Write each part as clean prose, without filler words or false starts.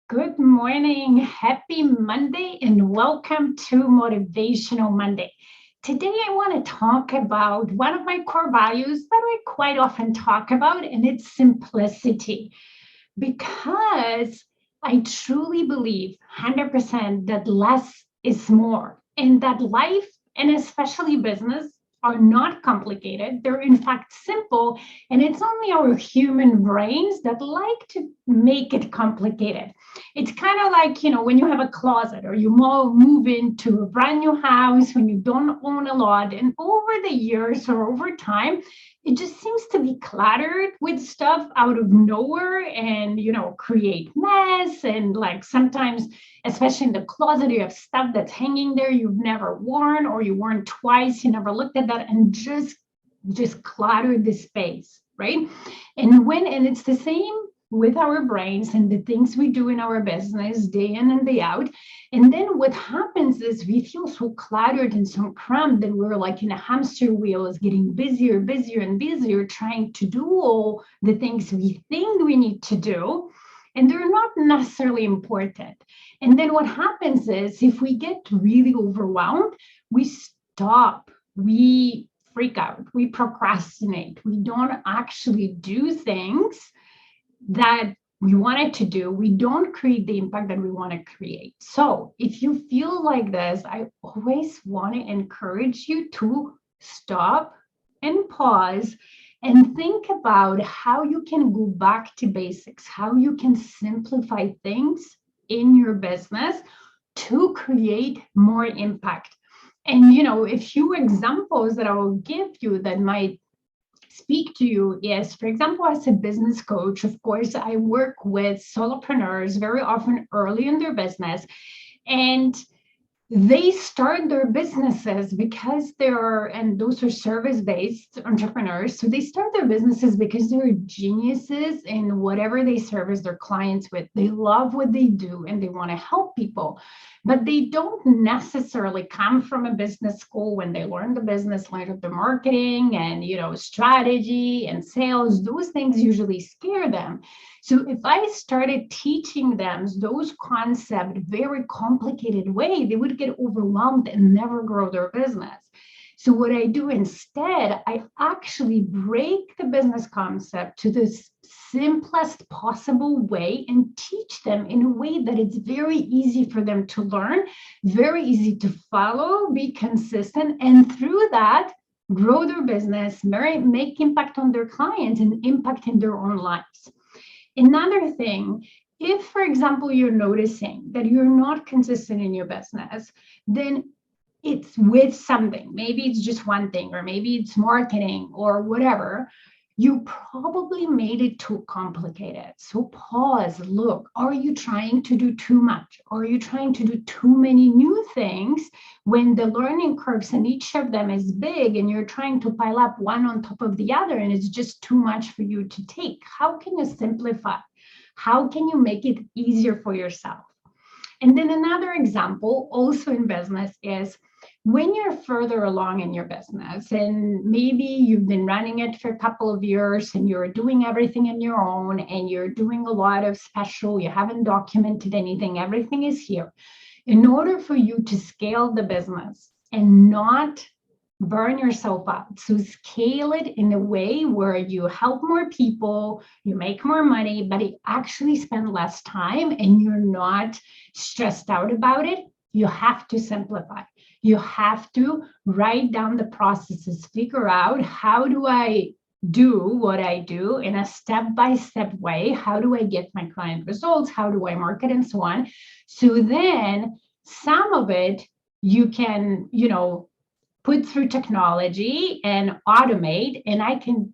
Good morning. Happy Monday and welcome to Motivational Monday. Today, I want to talk about one of my core values that I quite often talk about, and it's simplicity. Because I truly believe 100% that less is more, and that life and especially business are not complicated. They're in fact simple, and it's only our human brains that like to make it complicated. It's kind of like, when you have a closet or you move into a brand new house when you don't own a lot, and over the years or over time, it just seems to be cluttered with stuff out of nowhere and create mess. And like sometimes, especially in the closet, you have stuff that's hanging there you've never worn, or you worn twice, you never looked at that, and just cluttered the space, right? And it's the same with our brains and the things we do in our business day in and day out. And then what happens is we feel so cluttered and so cramped that we're like in a hamster wheel, is getting busier, busier, and busier, trying to do all the things we think we need to do. And they're not necessarily important. And then what happens is if we get really overwhelmed, we stop, we freak out, we procrastinate, we don't actually do things that we wanted to do. We don't create the impact that we want to create. So if you feel like this, I always want to encourage you to stop and pause and think about how you can go back to basics, how you can simplify things in your business to create more impact. And a few examples that I will give you that might speak to you is, for example, as a business coach, of course, I work with solopreneurs very often early in their business, and they start their businesses because and those are service-based entrepreneurs. So they start their businesses because they're geniuses in whatever they service their clients with. They love what they do and they want to help people, but they don't necessarily come from a business school. When they learn the business, learn the marketing and, strategy and sales, those things usually scare them. So if I started teaching them those concepts very complicated way, they would get overwhelmed and never grow their business. So what I do instead, I actually break the business concept to the simplest possible way and teach them in a way that it's very easy for them to learn, very easy to follow, be consistent, and through that, grow their business, make impact on their clients and impact in their own lives. Another thing, if, for example, you're noticing that you're not consistent in your business, then it's with something. Maybe it's just one thing, or maybe it's marketing or whatever. You probably made it too complicated. So pause, look, are you trying to do too much? Are you trying to do too many new things when the learning curves in each of them is big and you're trying to pile up one on top of the other and it's just too much for you to take? How can you simplify? How can you make it easier for yourself? And then another example also in business is when you're further along in your business and maybe you've been running it for a couple of years and you're doing everything on your own and you're doing a lot of special, you haven't documented anything, everything is here. In order for you to scale the business and not burn yourself out, so scale it in a way where you help more people, you make more money, but you actually spend less time and you're not stressed out about it, you have to simplify. You have to write down the processes, figure out how do I do what I do in a step-by-step way? How do I get my client results? How do I market and so on? So then some of it you can, put through technology and automate. And I can,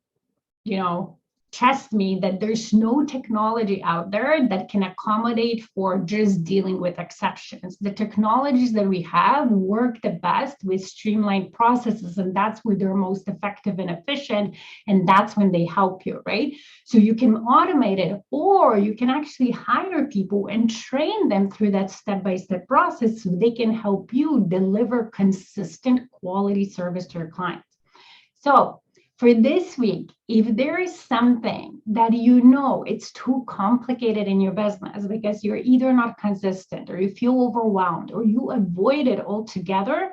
trust me that there's no technology out there that can accommodate for just dealing with exceptions. The technologies that we have work the best with streamlined processes, and that's where they're most effective and efficient, and that's when they help you, right? So you can automate it, or you can actually hire people and train them through that step-by-step process so they can help you deliver consistent quality service to your clients. So For this week, if there is something that you know it's too complicated in your business because you're either not consistent or you feel overwhelmed or you avoid it altogether,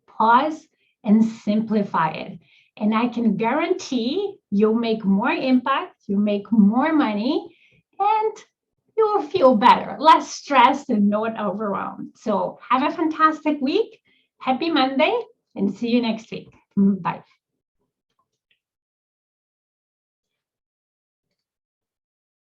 pause and simplify it. And I can guarantee you'll make more impact, you'll make more money, and you will feel better, less stressed and not overwhelmed. So have a fantastic week. Happy Monday and see you next week. Bye.